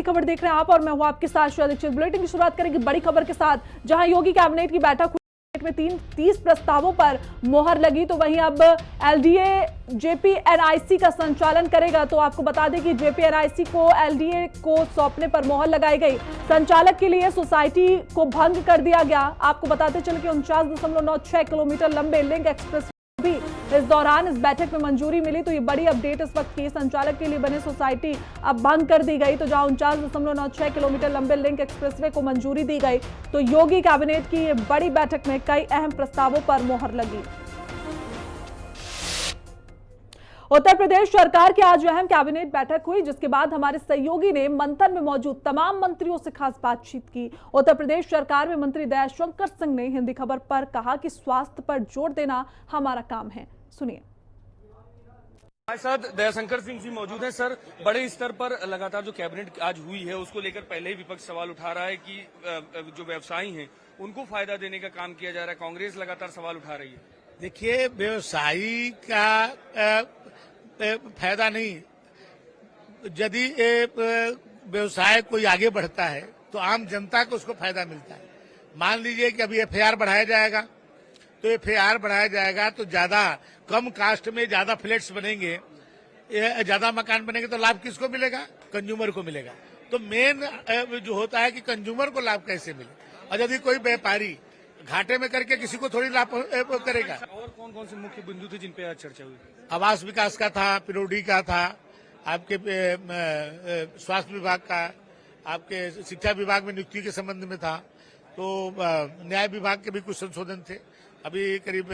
खबर देख रहे हैं आप और मैं हूं आपके साथ श्वेता दीक्षित। बुलेटिन की शुरुआत करेंगे बड़ी खबर के साथ, जहां योगी कैबिनेट की बैठक हुई में 30 प्रस्तावों पर मोहर लगी। तो वहीं अब एलडीए जेपीएनआईसी का संचालन करेगा। तो आपको बता दें कि जेपीएनआईसी को एलडीए को सौंपने पर मोहर लगाई गई। संचालक के लिए सोसाइटी को भंग कर दिया गया। आपको बताते चले कि 49.96 किलोमीटर लंबे लिंक एक्सप्रेस भी इस दौरान इस बैठक में मंजूरी मिली। तो ये बड़ी अपडेट इस वक्त की, संचालक के लिए बने सोसाइटी अब भंग कर दी गई। तो जहां 49.96 किलोमीटर लंबे लिंक एक्सप्रेसवे को मंजूरी दी गई, तो योगी कैबिनेट की ये बड़ी बैठक में कई अहम प्रस्तावों पर मोहर लगी। उत्तर प्रदेश सरकार की आज अहम कैबिनेट बैठक हुई, जिसके बाद हमारे सहयोगी ने मंथन में मौजूद तमाम मंत्रियों से खास बातचीत की। उत्तर प्रदेश सरकार में मंत्री दयाशंकर सिंह ने हिंदी खबर पर कहा कि स्वास्थ्य पर जोर देना हमारा काम है। सुनिए। हमारे साथ दयाशंकर सिंह जी मौजूद हैं। सर, बड़े स्तर पर लगातार जो कैबिनेट आज हुई है उसको लेकर पहले ही विपक्ष सवाल उठा रहा है कि जो व्यवसायी हैं उनको फायदा देने का काम किया जा रहा है। कांग्रेस लगातार सवाल उठा रही है। देखिए, व्यवसायी का फायदा नहीं, यदि व्यवसाय कोई आगे बढ़ता है तो आम जनता को उसको फायदा मिलता है। मान लीजिए कि अभी एफआईआर बढ़ाया जाएगा, तो एफआईआर बढ़ाया जाएगा तो ज्यादा कम कास्ट में ज्यादा फ्लैट्स बनेंगे, ज्यादा मकान बनेंगे, तो लाभ किसको मिलेगा? कंज्यूमर को मिलेगा। तो मेन जो होता है कि कंज्यूमर को लाभ कैसे मिले, और यदि कोई व्यापारी घाटे में करके किसी को थोड़ी लाभ करेगा। और कौन कौन से मुख्य बिंदु थे जिन पे आज चर्चा हुई? आवास विकास का था, पिरोडी का था, आपके स्वास्थ्य विभाग का, आपके शिक्षा विभाग में नियुक्ति के संबंध में था, तो न्याय विभाग के भी कुछ संशोधन थे। अभी करीब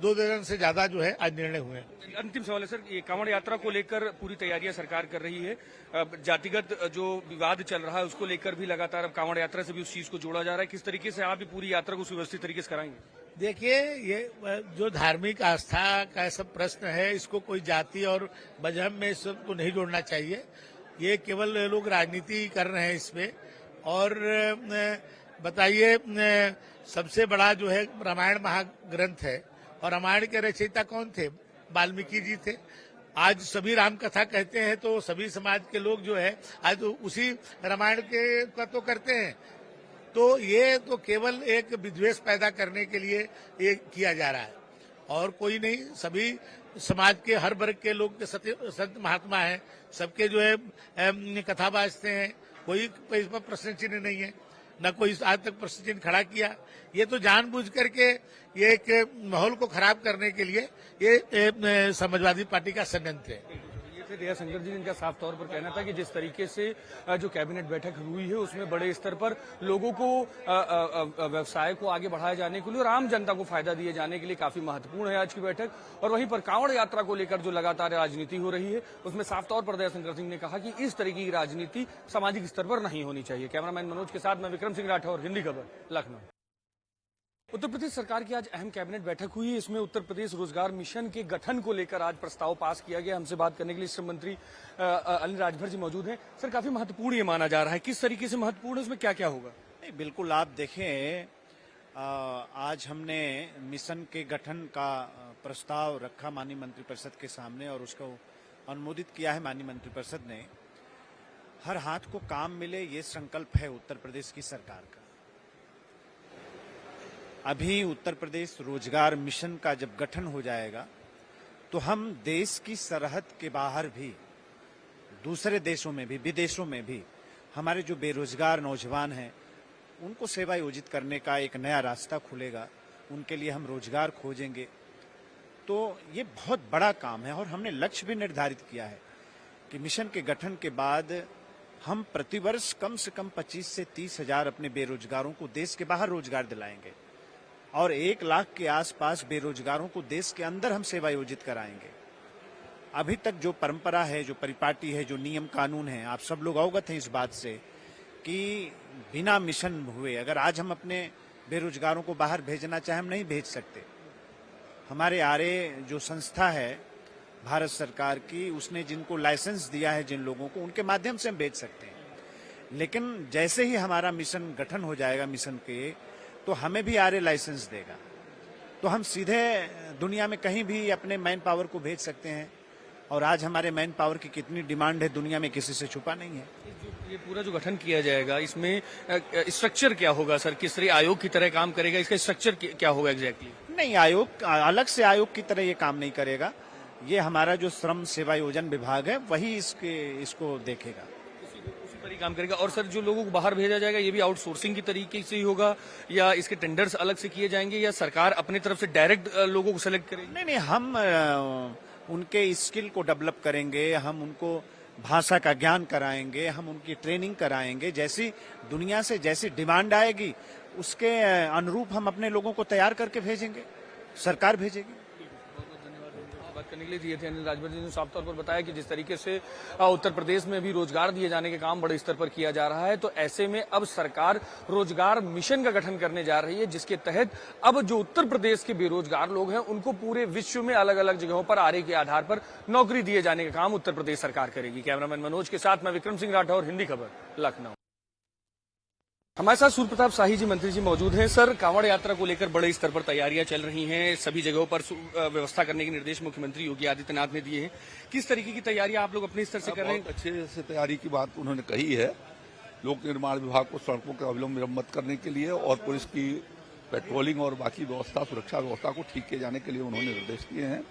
2 दर्जन से ज्यादा जो है आज निर्णय हुए। अंतिम सवाल है सर, ये कांवड़ यात्रा को लेकर पूरी तैयारियां सरकार कर रही है। जातिगत जो विवाद चल रहा है उसको लेकर भी लगातार अब कांवड़ यात्रा से भी उस चीज को जोड़ा जा रहा है। किस तरीके से आप भी पूरी यात्रा को सुव्यवस्थित तरीके से कराएंगे? देखिए, ये जो धार्मिक आस्था का सब प्रश्न है, इसको कोई जाति और मजहब में सबको नहीं जोड़ना चाहिए। ये केवल लोग राजनीति कर रहे हैं इसमें। और बताइए, सबसे बड़ा जो है रामायण महाग्रंथ है, और रामायण के रचयिता कौन थे? वाल्मीकि जी थे। आज सभी राम कथा कहते हैं, तो सभी समाज के लोग जो है आज तो उसी रामायण के का तो करते हैं। तो ये तो केवल एक विद्वेष पैदा करने के लिए ये किया जा रहा है, और कोई नहीं। सभी समाज के हर वर्ग के लोग के संत महात्मा हैं, सबके जो है कथा बाजते हैं। कोई इस पर प्रश्न चिन्ह नहीं है, न कोई आज तक प्रश्न चिन्ह खड़ा किया। ये तो जानबूझ करके ये एक माहौल को खराब करने के लिए ये समाजवादी पार्टी का षड्यंत्र है। दयाशंकर जी, इनका साफ तौर पर कहना था कि जिस तरीके से जो कैबिनेट बैठक हुई है उसमें बड़े स्तर पर लोगों को व्यवसाय को आगे बढ़ाए जाने के लिए और आम जनता को फायदा दिए जाने के लिए काफी महत्वपूर्ण है आज की बैठक। और वहीं पर कांवड़ यात्रा को लेकर जो लगातार राजनीति हो रही है उसमें साफ तौर पर दयाशंकर सिंह ने कहा कि इस तरीके की राजनीति सामाजिक स्तर पर नहीं होनी चाहिए। कैमरामैन मनोज के साथ मैं विक्रम सिंह राठौर, हिंदी खबर, लखनऊ। उत्तर प्रदेश सरकार की आज अहम कैबिनेट बैठक हुई है। इसमें उत्तर प्रदेश रोजगार मिशन के गठन को लेकर आज प्रस्ताव पास किया गया। हमसे बात करने के लिए श्रम मंत्री अनिल राजभर जी मौजूद हैं। सर, काफी महत्वपूर्ण ये माना जा रहा है, किस तरीके से महत्वपूर्ण है, उसमें क्या क्या होगा? नहीं, बिल्कुल। आप देखें, आज हमने मिशन के गठन का प्रस्ताव रखा माननीय मंत्रिपरिषद के सामने, और उसको अनुमोदित किया है माननीय मंत्रिपरिषद ने। हर हाथ को काम मिले, ये संकल्प है उत्तर प्रदेश की सरकार का। अभी उत्तर प्रदेश रोजगार मिशन का जब गठन हो जाएगा तो हम देश की सरहद के बाहर भी, दूसरे देशों में भी, विदेशों में भी हमारे जो बेरोजगार नौजवान हैं उनको सेवा योजित करने का एक नया रास्ता खुलेगा। उनके लिए हम रोजगार खोजेंगे। तो ये बहुत बड़ा काम है, और हमने लक्ष्य भी निर्धारित किया है कि मिशन के गठन के बाद हम प्रतिवर्ष कम से कम 25 से 30 हजार अपने बेरोजगारों को देश के बाहर रोजगार दिलाएंगे, और 1 लाख के आसपास बेरोजगारों को देश के अंदर हम सेवा योजित कराएंगे। अभी तक जो परंपरा है, जो परिपाटी है, जो नियम कानून है, आप सब लोग अवगत हैं इस बात से कि बिना मिशन हुए अगर आज हम अपने बेरोजगारों को बाहर भेजना चाहें, हम नहीं भेज सकते। हमारे आरे जो संस्था है भारत सरकार की, उसने जिनको लाइसेंस दिया है, जिन लोगों को, उनके माध्यम से हम भेज सकते हैं। लेकिन जैसे ही हमारा मिशन गठन हो जाएगा मिशन के, तो हमें भी आरए लाइसेंस देगा, तो हम सीधे दुनिया में कहीं भी अपने मैन पावर को भेज सकते हैं। और आज हमारे मैन पावर की कितनी डिमांड है दुनिया में किसी से छुपा नहीं है। ये पूरा जो गठन किया जाएगा इसमें स्ट्रक्चर क्या होगा सर, किस तरह आयोग की तरह काम करेगा, इसका स्ट्रक्चर क्या होगा एग्जैक्टली? नहीं, आयोग अलग से आयोग की तरह ये काम नहीं करेगा। ये हमारा जो श्रम सेवा योजन विभाग है वही इसको देखेगा, उसी पर ही काम करेगा। और सर जो लोगों को बाहर भेजा जाएगा ये भी आउटसोर्सिंग की तरीके से ही होगा या इसके टेंडर्स अलग से किए जाएंगे या सरकार अपनी तरफ से डायरेक्ट लोगों को सेलेक्ट करेगी? नहीं, हम उनके स्किल को डेवलप करेंगे, हम उनको भाषा का ज्ञान कराएंगे, हम उनकी ट्रेनिंग कराएंगे। जैसी दुनिया से जैसी डिमांड आएगी उसके अनुरूप हम अपने लोगों को तैयार करके भेजेंगे, सरकार भेजेगी। बात करने के लिए दिए थे अनिल राजभर जी ने साफ तौर पर बताया कि जिस तरीके से उत्तर प्रदेश में भी रोजगार दिए जाने के काम बड़े स्तर पर किया जा रहा है, तो ऐसे में अब सरकार रोजगार मिशन का गठन करने जा रही है, जिसके तहत अब जो उत्तर प्रदेश के बेरोजगार लोग हैं उनको पूरे विश्व में अलग अलग जगहों पर आरे के आधार पर नौकरी दिए जाने का काम उत्तर प्रदेश सरकार करेगी। कैमरामैन मनोज के साथ मैं विक्रम सिंह राठौर, हिंदी खबर, लखनऊ। हमारे साथ सूर्य प्रताप शाही जी मंत्री जी मौजूद हैं। सर, कांवड़ यात्रा को लेकर बड़े स्तर पर तैयारियां चल रही हैं, सभी जगहों पर व्यवस्था करने के निर्देश मुख्यमंत्री योगी आदित्यनाथ ने दिए हैं। किस तरीके की तैयारियां आप लोग अपने स्तर से कर रहे हैं? अच्छे से तैयारी की बात उन्होंने कही है। लोक निर्माण विभाग को सड़कों के अविलंब मरम्मत करने के लिए और पुलिस की पेट्रोलिंग और बाकी व्यवस्था, सुरक्षा व्यवस्था को ठीक किए जाने के लिए उन्होंने निर्देश दिए हैं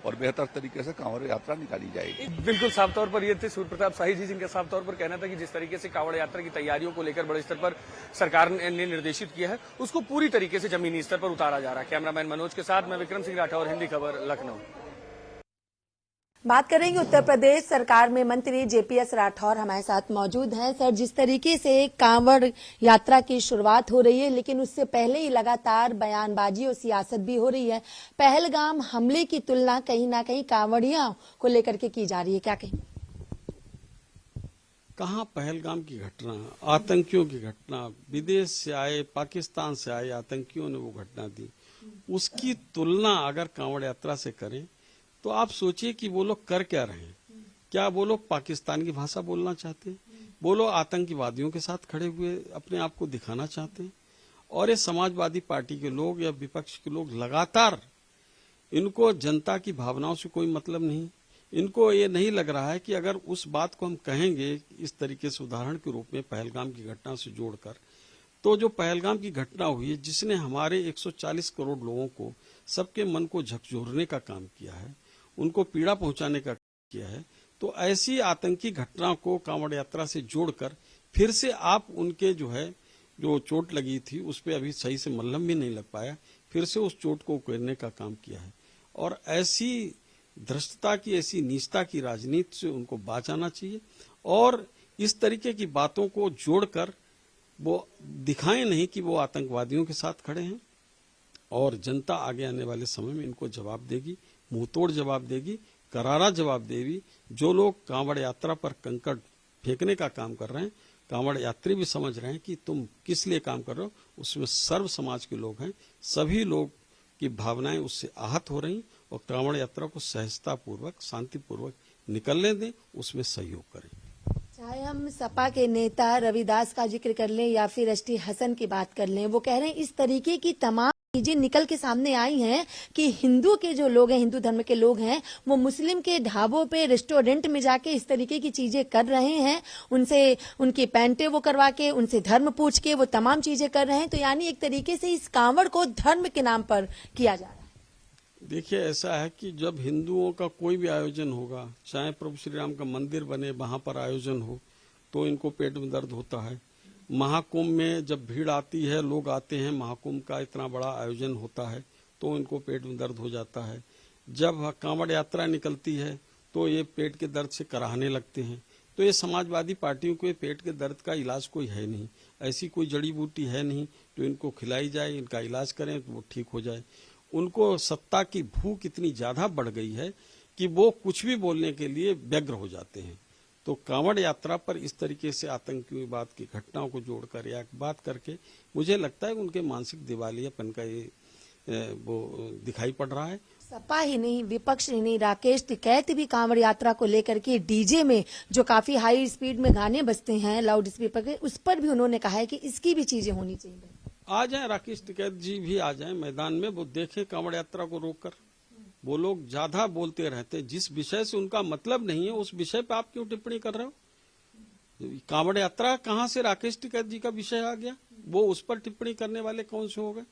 और बेहतर तरीके से कांवड़ यात्रा निकाली जाएगी। बिल्कुल साफ तौर पर ये थे सूर्य प्रताप शाही जी, जिनका साफ तौर पर कहना था कि जिस तरीके से कांवड़ यात्रा की तैयारियों को लेकर बड़े स्तर पर सरकार ने निर्देशित किया है उसको पूरी तरीके से जमीनी स्तर पर उतारा जा रहा है। कैमरामैन मनोज के साथ मैं विक्रम सिंह राठौर, हिंदी खबर, लखनऊ। बात करेंगे उत्तर प्रदेश सरकार में मंत्री जेपीएस राठौर हमारे साथ मौजूद हैं। सर, जिस तरीके से कांवड़ यात्रा की शुरुआत हो रही है, लेकिन उससे पहले ही लगातार बयानबाजी और सियासत भी हो रही है। पहलगाम हमले की तुलना कहीं ना कहीं कांवड़ियों को लेकर के की जा रही है, क्या कहें? कहाँ पहलगाम की घटना, आतंकियों की घटना, विदेश से आए, पाकिस्तान से आए आतंकियों ने वो घटना दी, उसकी तुलना अगर कांवड़ यात्रा से करें तो आप सोचिए कि वो लोग कर क्या रहे हैं। क्या वो लोग पाकिस्तान की भाषा बोलना चाहते हैं? वो लोग आतंकवादियों के साथ खड़े हुए अपने आप को दिखाना चाहते हैं? और ये समाजवादी पार्टी के लोग या विपक्ष के लोग लगातार, इनको जनता की भावनाओं से कोई मतलब नहीं। इनको ये नहीं लग रहा है कि अगर उस बात को हम कहेंगे इस तरीके से उदाहरण के रूप में पहलगाम की घटना से जोड़कर, तो जो पहलगाम की घटना हुई है जिसने हमारे 140 करोड़ लोगों को, सबके मन को झकझोरने का काम किया है, उनको पीड़ा पहुंचाने का किया है, तो ऐसी आतंकी घटना को कांवड़ यात्रा से जोड़कर फिर से आप उनके जो चोट लगी थी उस पर अभी सही से मल्हम भी नहीं लग पाया, फिर से उस चोट को उकेरने का काम किया है। और ऐसी धृष्टता की, ऐसी नीचता की राजनीति से उनको बचाना चाहिए और इस तरीके की बातों को जोड़कर वो दिखाएं नहीं कि वो आतंकवादियों के साथ खड़े हैं। और जनता आगे आने वाले समय में इनको जवाब देगी, मुंहतोड़ जवाब देगी, करारा जवाब देगी। जो लोग कांवड़ यात्रा पर कंकड़ फेंकने का काम कर रहे हैं, कांवड़ यात्री भी समझ रहे हैं कि तुम किस लिए काम कर रहे हो। उसमें सर्व समाज के लोग हैं, सभी लोग की भावनाएं उससे आहत हो रही और कांवड़ यात्रा को सहजता पूर्वक, शांतिपूर्वक निकलने दें, उसमें सहयोग करें। चाहे हम सपा के नेता रविदास का जिक्र कर लें या फिर एसटी हसन की बात कर लें, वो कह रहे हैं इस तरीके की तमाम चीजें निकल के सामने आई हैं कि हिंदू के जो लोग हैं, हिंदू धर्म के लोग हैं, वो मुस्लिम के ढाबों पे, रेस्टोरेंट में जाके इस तरीके की चीजें कर रहे हैं। उनसे उनकी पैंटें वो करवा के, उनसे धर्म पूछ के वो तमाम चीजें कर रहे हैं। तो यानी एक तरीके से इस कांवड़ को धर्म के नाम पर किया जा रहा है। देखिए, ऐसा है कि जब हिंदुओं का कोई भी आयोजन होगा, चाहे प्रभु श्री राम का मंदिर बने, वहां पर आयोजन हो, तो इनको पेट में दर्द होता है। महाकुंभ में जब भीड़ आती है, लोग आते हैं, महाकुंभ का इतना बड़ा आयोजन होता है, तो इनको पेट में दर्द हो जाता है। जब कांवड़ यात्रा निकलती है तो ये पेट के दर्द से कराहने लगते हैं। तो ये समाजवादी पार्टियों को पेट के दर्द का इलाज कोई है नहीं, ऐसी कोई जड़ी बूटी है नहीं तो इनको खिलाई जाए, इनका इलाज करें तो वो ठीक हो जाए। उनको सत्ता की भूख इतनी ज्यादा बढ़ गई है कि वो कुछ भी बोलने के लिए व्यग्र हो जाते हैं। तो कांवड़ यात्रा पर इस तरीके से आतंकवाद की घटनाओं को जोड़कर या बात करके मुझे लगता है उनके मानसिक दिवालियापन का ये वो दिखाई पड़ रहा है। सपा ही नहीं, विपक्ष ही नहीं, राकेश टिकैत भी कांवड़ यात्रा को लेकर के डीजे में जो काफी हाई स्पीड में गाने बजते हैं लाउड स्पीकर के, उस पर भी उन्होंने कहा है कि इसकी भी चीजें होनी चाहिए। आ जाए राकेश टिकैत जी भी आ जाए मैदान में, वो देखें कांवड़ यात्रा को रोककर, वो लोग ज्यादा बोलते रहते हैं। जिस विषय से उनका मतलब नहीं है उस विषय पे आप क्यों टिप्पणी कर रहे हो? कांवड़ यात्रा कहाँ से राकेश टिकैत जी का विषय आ गया? वो उस पर टिप्पणी करने वाले कौन से हो गए?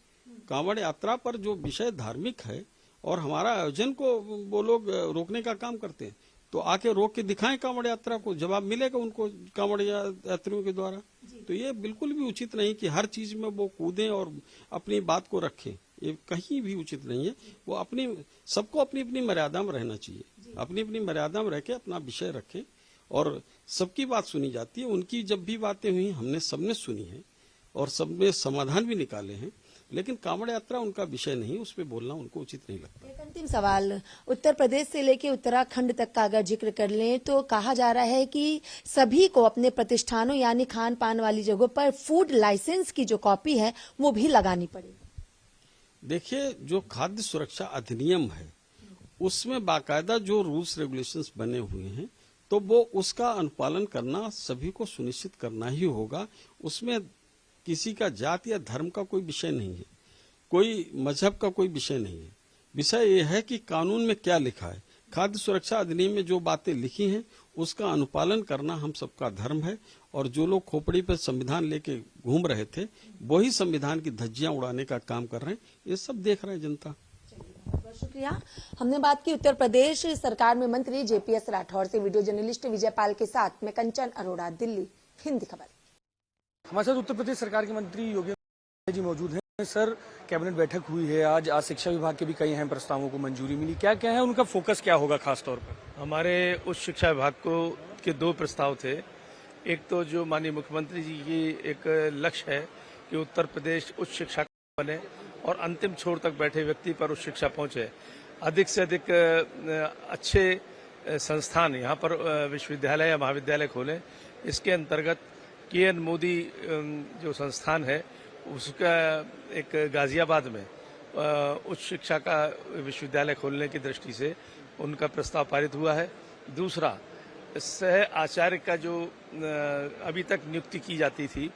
कांवड़ यात्रा पर जो विषय धार्मिक है और हमारा आयोजन को वो लोग रोकने का काम करते हैं, तो आके रोक के दिखाएं कांवड़ यात्रा को, जवाब मिलेगा उनको कांवड़ यात्रियों के द्वारा। तो ये बिल्कुल भी उचित नहीं कि हर चीज में वो कूदें और अपनी बात को रखें, ये कहीं भी उचित नहीं है। वो अपनी सबको अपनी अपनी मर्यादा में रहना चाहिए, अपनी अपनी मर्यादा में रह के अपना विषय रखें और सबकी बात सुनी जाती है। उनकी जब भी बातें हुई हमने सबने सुनी है और सबने समाधान भी निकाले हैं, लेकिन कांवड़ यात्रा उनका विषय नहीं, उस पर बोलना उनको उचित नहीं लगता। एक अंतिम सवाल, उत्तर प्रदेश से लेके उत्तराखंड तक का अगर जिक्र कर लें तो कहा जा रहा है कि सभी को अपने प्रतिष्ठानों यानी खान पान वाली जगहों पर फूड लाइसेंस की जो कॉपी है वो भी लगानी पड़ेगी। देखिए, जो खाद्य सुरक्षा अधिनियम है उसमें बाकायदा जो रूल्स रेगुलेशंस बने हुए हैं, तो वो उसका अनुपालन करना सभी को सुनिश्चित करना ही होगा। उसमें किसी का जाति या धर्म का कोई विषय नहीं है, कोई मजहब का कोई विषय नहीं है। विषय यह है कि कानून में क्या लिखा है। खाद्य सुरक्षा अधिनियम में जो बातें लिखी हैं उसका अनुपालन करना हम सबका धर्म है। और जो लोग खोपड़ी पर संविधान लेके घूम रहे थे वही संविधान की धज्जियां उड़ाने का काम कर रहे हैं, ये सब देख रहे हैं जनता। बहुत शुक्रिया। हमने बात की उत्तर प्रदेश सरकार में मंत्री जेपीएस राठौर से। वीडियो जर्नलिस्ट विजय पाल के साथ मैं कंचन अरोड़ा, दिल्ली, हिंदी खबर। हमारे साथ उत्तर प्रदेश सरकार के मंत्री योगी जी मौजूद हैं। सर, कैबिनेट बैठक हुई है आज शिक्षा विभाग के भी कई अहम प्रस्तावों को मंजूरी मिली, क्या क्या है उनका फोकस क्या होगा खास तौर पर? हमारे उच्च शिक्षा विभाग को के 2 प्रस्ताव थे। एक तो जो माननीय मुख्यमंत्री जी की एक लक्ष्य है कि उत्तर प्रदेश उच्च शिक्षा बने और अंतिम छोर तक बैठे व्यक्ति पर उच्च शिक्षा पहुंचे। अधिक से अधिक अच्छे संस्थान यहाँ पर विश्वविद्यालय या महाविद्यालय खोलें। इसके अंतर्गत KN मोदी जो संस्थान है उसका एक गाजियाबाद में उच्च शिक्षा का विश्वविद्यालय खोलने की दृष्टि से उनका प्रस्ताव पारित हुआ है। दूसरा, सह आचार्य का जो अभी तक नियुक्ति की जाती थी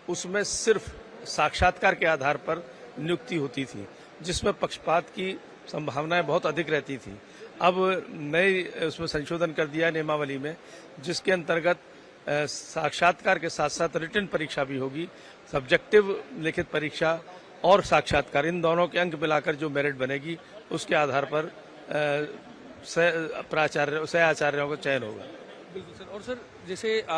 उसमें सिर्फ साक्षात्कार के आधार पर नियुक्ति होती थी, जिसमें पक्षपात की संभावनाएं बहुत अधिक रहती थी। अब नए उसमें संशोधन कर दिया नियमावली में, जिसके अंतर्गत साक्षात्कार के साथ साथ रिटन परीक्षा भी होगी। सब्जेक्टिव लिखित परीक्षा और साक्षात्कार, इन दोनों के अंक मिलाकर जो मेरिट बनेगी उसके आधार पर सह आचार्यों का चयन होगा। बिल्कुल सर। और सर,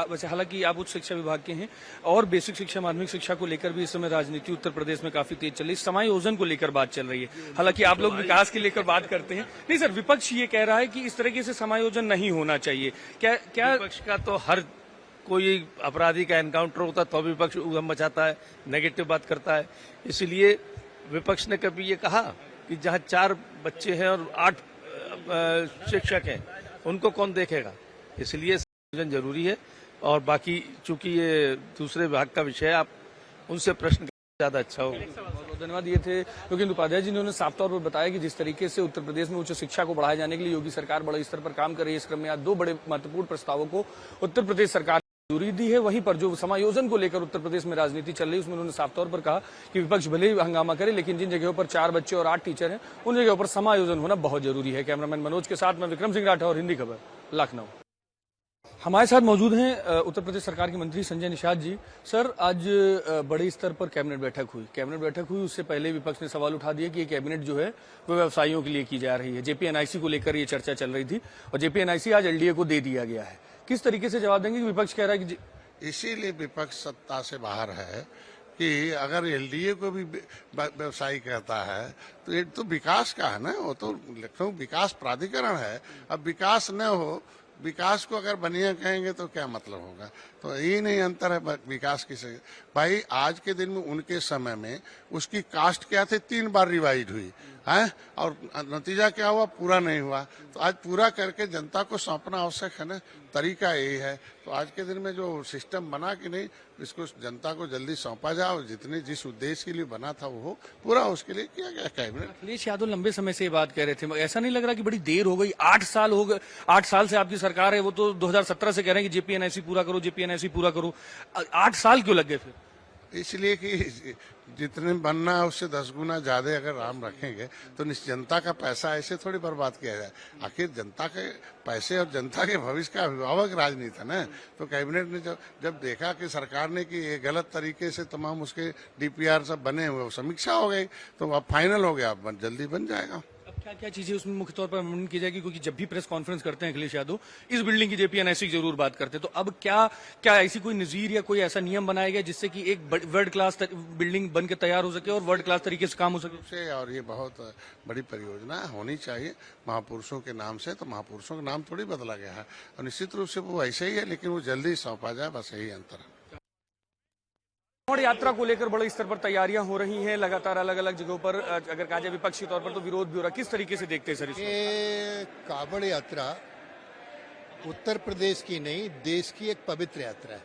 वैसे हालांकि आप उच्च शिक्षा विभाग के हैं और बेसिक शिक्षा माध्यमिक शिक्षा को लेकर भी इस समय राजनीति उत्तर प्रदेश में काफी तेज चल रही है, समायोजन को लेकर बात चल रही है। हालांकि आप लोग विकास के लेकर बात करते हैं। नहीं सर, विपक्ष ये कह रहा है कि इस तरीके से समायोजन नहीं होना चाहिए। क्या विपक्ष का तो हर कोई अपराधी का एनकाउंटर होता तो भी विपक्ष उधम मचाता है, नेगेटिव बात करता है। इसलिए विपक्ष ने कभी ये कहा कि जहां 4 बच्चे हैं और 8 शिक्षक हैं उनको कौन देखेगा। इसलिए संयोजन जरूरी है। और बाकी चूंकि ये दूसरे विभाग का विषय है, आप उनसे प्रश्न ज्यादा अच्छा होगा। बहुत धन्यवाद। ये थे योगेंद्र उपाध्याय जी, ने साफ तौर पर बताया कि जिस तरीके से उत्तर प्रदेश में उच्च शिक्षा को बढ़ाए जाने के लिए योगी सरकार बड़े स्तर पर काम कर रही है। इस क्रम में आज 2 बड़े महत्वपूर्ण प्रस्तावों को उत्तर प्रदेश सरकार मंजूरी दी है। वहीं पर जो समायोजन को लेकर उत्तर प्रदेश में राजनीति चल रही है उसमें उन्होंने साफ तौर पर कहा कि विपक्ष भले ही हंगामा करे, लेकिन जिन जगहों पर 4 बच्चे और 8 टीचर हैं उन जगहों पर समायोजन होना बहुत जरूरी है। कैमरामैन मनोज के साथ मैं विक्रम सिंह राठौर, हिंदी खबर, लखनऊ। हमारे साथ मौजूद हैं उत्तर प्रदेश सरकार के मंत्री संजय निषाद जी। सर, आज बड़े स्तर पर कैबिनेट बैठक हुई। उससे पहले विपक्ष ने सवाल उठा दिया कि ये कैबिनेट जो है वो व्यवसायियों के लिए की जा रही है। JPNIC को लेकर ये चर्चा चल रही थी और JPNIC आज LDA को दे दिया गया है। किस तरीके से जवाब देंगे? विपक्ष कह रहा है कि इसीलिए विपक्ष सत्ता से बाहर है कि अगर LDA को भी व्यवसायी कहता है तो ये तो विकास का है ना, वो तो लखनऊ विकास प्राधिकरण है। अब विकास न हो, विकास को अगर बनिया कहेंगे तो क्या मतलब होगा। तो यही नहीं अंतर है विकास की से। भाई आज के दिन में उनके समय में उसकी कास्ट क्या थे, 3 बार रिवाइज हुई है और नतीजा क्या हुआ, पूरा नहीं हुआ। तो आज पूरा करके जनता को सौंपना आवश्यक है ना, तरीका यही है। तो आज के दिन में जो सिस्टम बना कि नहीं, इसको जनता को जल्दी सौंपा जाए और जिस उद्देश्य के लिए बना था वो पूरा उसके लिए किया गया कैबिनेट। अखिलेश यादव लंबे समय से ये बात कह रहे थे, ऐसा नहीं लग रहा कि बड़ी देर हो गई? 8 साल हो गए, 8 साल से आपकी सरकार है, वो तो 2017 से कह रहे हैं कि JPNIC पूरा करो, JPNIC पूरा करो। 8 साल क्यों लग गए फिर? इसलिए कि जितने बनना है उससे 10 गुना ज्यादा अगर राम रखेंगे तो जनता का पैसा ऐसे थोड़ी बर्बाद किया जाए। आखिर जनता के पैसे और जनता के भविष्य का अभिभावक राजनीति है ना। तो कैबिनेट ने जब देखा कि सरकार ने कि ये गलत तरीके से तमाम उसके डीपीआर सब बने हुए, समीक्षा हो गई, तो अब फाइनल हो गया, अब जल्दी बन जाएगा। अब क्या क्या चीजें उसमें मुख्य तौर पर वर्णन की जाएगी, क्योंकि जब भी प्रेस कॉन्फ्रेंस करते हैं अखिलेश यादव इस बिल्डिंग की जेपीएनआईसी की जरूर बात करते हैं, तो अब क्या क्या ऐसी कोई नजीर या कोई ऐसा नियम बनाया गया जिससे कि एक वर्ल्ड क्लास बिल्डिंग बन के तैयार हो सके और वर्ल्ड क्लास तरीके से काम हो सके? और ये बहुत बड़ी परियोजना होनी चाहिए महापुरुषों के नाम से, तो महापुरुषों का नाम थोड़ी बदला गया है और निश्चित रूप से वो ऐसे ही है, लेकिन वो जल्दी सौंपा जाए, बस यही अंतर है। कांवड़ यात्रा को लेकर बड़े स्तर पर तैयारियां हो रही हैं, लगातार अलग अलग जगहों पर अगर कहा जाए विपक्षी तौर पर तो विरोध भी हो रहा है। किस तरीके से देखते हैं सर इसको? ये कांवड़ यात्रा उत्तर प्रदेश की नहीं, देश की एक पवित्र यात्रा है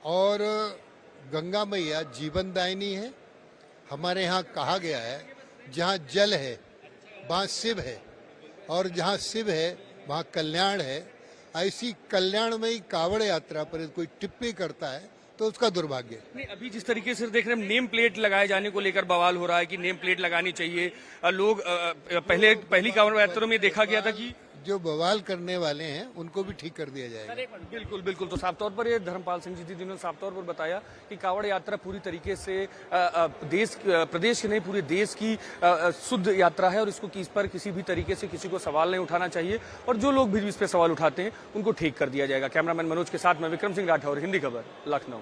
और गंगा मैया जीवनदायिनी है। हमारे यहाँ कहा गया है जहाँ जल है वहाँ शिव है और जहाँ शिव है वहाँ कल्याण है। ऐसी कल्याणमयी कांवड़ यात्रा पर कोई टिप्पणी करता है तो उसका दुर्भाग्य। नहीं, अभी जिस तरीके से देख रहे हैं नेम प्लेट लगाए जाने को लेकर बवाल हो रहा है कि नेम प्लेट लगानी चाहिए। लोग पहली कांवड़ यात्रा में देखा गया था कि जो बवाल करने वाले हैं उनको भी ठीक कर दिया जाएगा। बिल्कुल बिल्कुल। तो साफ तौर पर ये धर्मपाल सिंह जी जिन्होंने साफ तौर पर बताया कि कांवड़ यात्रा पूरी तरीके से प्रदेश की नहीं पूरे देश की शुद्ध यात्रा है और इसको इस पर किसी भी तरीके से किसी को सवाल नहीं उठाना चाहिए और जो लोग भी इस पर सवाल उठाते हैं उनको ठीक कर दिया जाएगा। कैमरामैन मनोज के साथ मैं विक्रम सिंह राठौर, हिंदी खबर, लखनऊ।